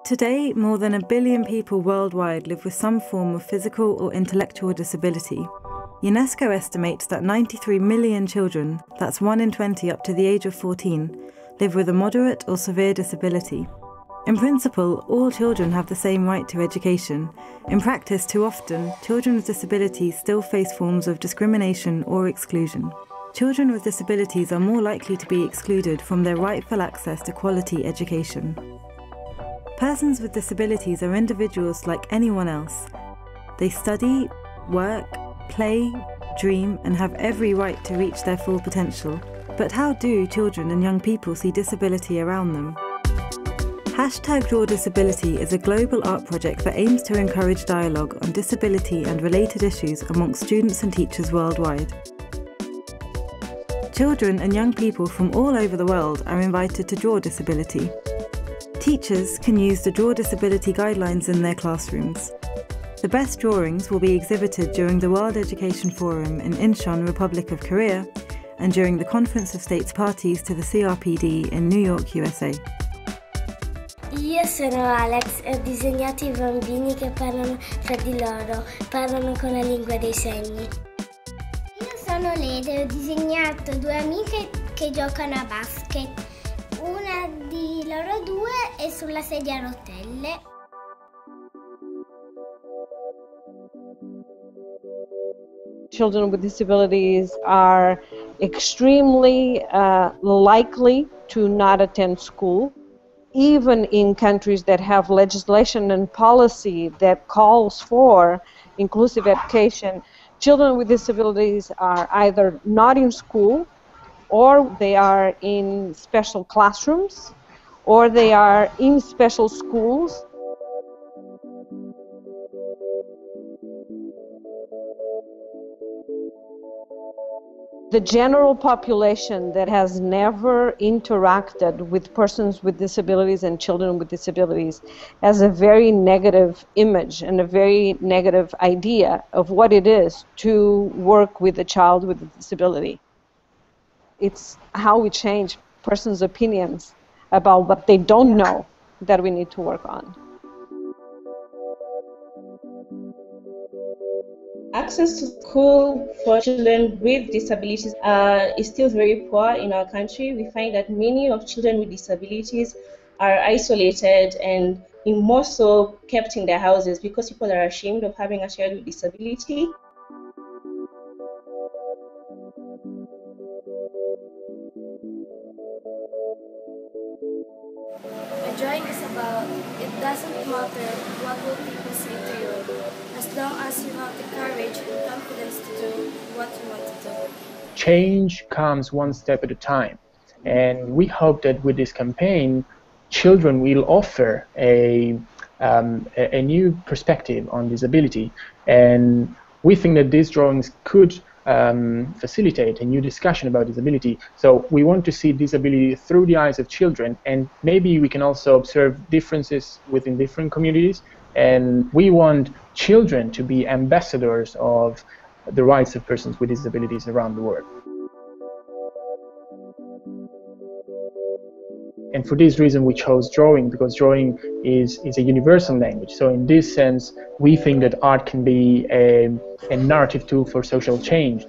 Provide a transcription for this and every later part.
Today, more than 1 billion people worldwide live with some form of physical or intellectual disability. UNESCO estimates that 93 million children, that's 1 in 20 up to the age of 14, live with a moderate or severe disability. In principle, all children have the same right to education. In practice, too often, children with disabilities still face forms of discrimination or exclusion. Children with disabilities are more likely to be excluded from their rightful access to quality education. Persons with disabilities are individuals like anyone else. They study, work, play, dream, and have every right to reach their full potential. But how do children and young people see disability around them? #DrawDisability is a global art project that aims to encourage dialogue on disability and related issues amongst students and teachers worldwide. Children and young people from all over the world are invited to draw disability. Teachers can use the Draw Disability guidelines in their classrooms. The best drawings will be exhibited during the World Education Forum in Incheon, Republic of Korea, and during the Conference of States Parties to the CRPD in New York, USA. Io sono Alex e ho disegnato i bambini che parlano fra di loro, parlano con la lingua dei segni. Io sono Lede e ho disegnato 2 amiche che giocano a basket. Una di loro 2 è sulla sedia a rotelle. Children with disabilities are extremely likely to not attend school. Even in countries that have legislation and policy that calls for inclusive education, children with disabilities are either not in school, or they are in special classrooms, or they are in special schools. The general population that has never interacted with persons with disabilities and children with disabilities has a very negative image and a very negative idea of what it is to work with a child with a disability. It's how we change persons' opinions about what they don't know that we need to work on. Access to school for children with disabilities is still very poor in our country. We find that many of children with disabilities are isolated and more so kept in their houses because people are ashamed of having a child with disability. A drawing is about, it doesn't matter what will people say to you, as long as you have the courage and confidence to do what you want to do. Change comes one step at a time, and we hope that with this campaign, children will offer a new perspective on disability, and we think that these drawings could facilitate a new discussion about disability. So we want to see disability through the eyes of children, and maybe we can also observe differences within different communities, and we want children to be ambassadors of the rights of persons with disabilities around the world. And for this reason we chose drawing, because drawing is a universal language. So in this sense, we think that art can be a narrative tool for social change.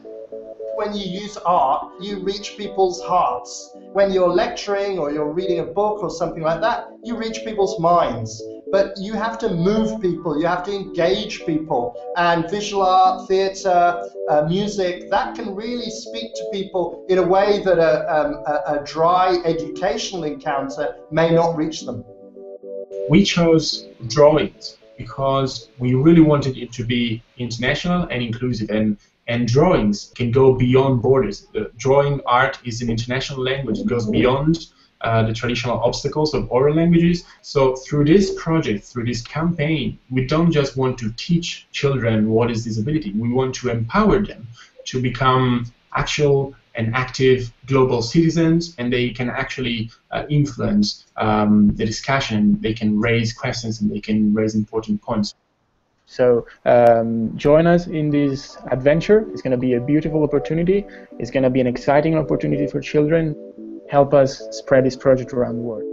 When you use art, you reach people's hearts. When you're lecturing or you're reading a book or something like that, you reach people's minds. But you have to move people, you have to engage people. And visual art, theatre, music, that can really speak to people in a way that a dry educational encounter may not reach them. We chose drawings because we really wanted it to be international and inclusive, and drawings can go beyond borders. Drawing art is an international language. It goes beyond the traditional obstacles of oral languages. So through this project, through this campaign, we don't just want to teach children what is disability. We want to empower them to become actual and active global citizens, and they can actually influence the discussion. They can raise questions and they can raise important points. So join us in this adventure. It's going to be a beautiful opportunity. It's going to be an exciting opportunity for children. Help us spread this project around the world.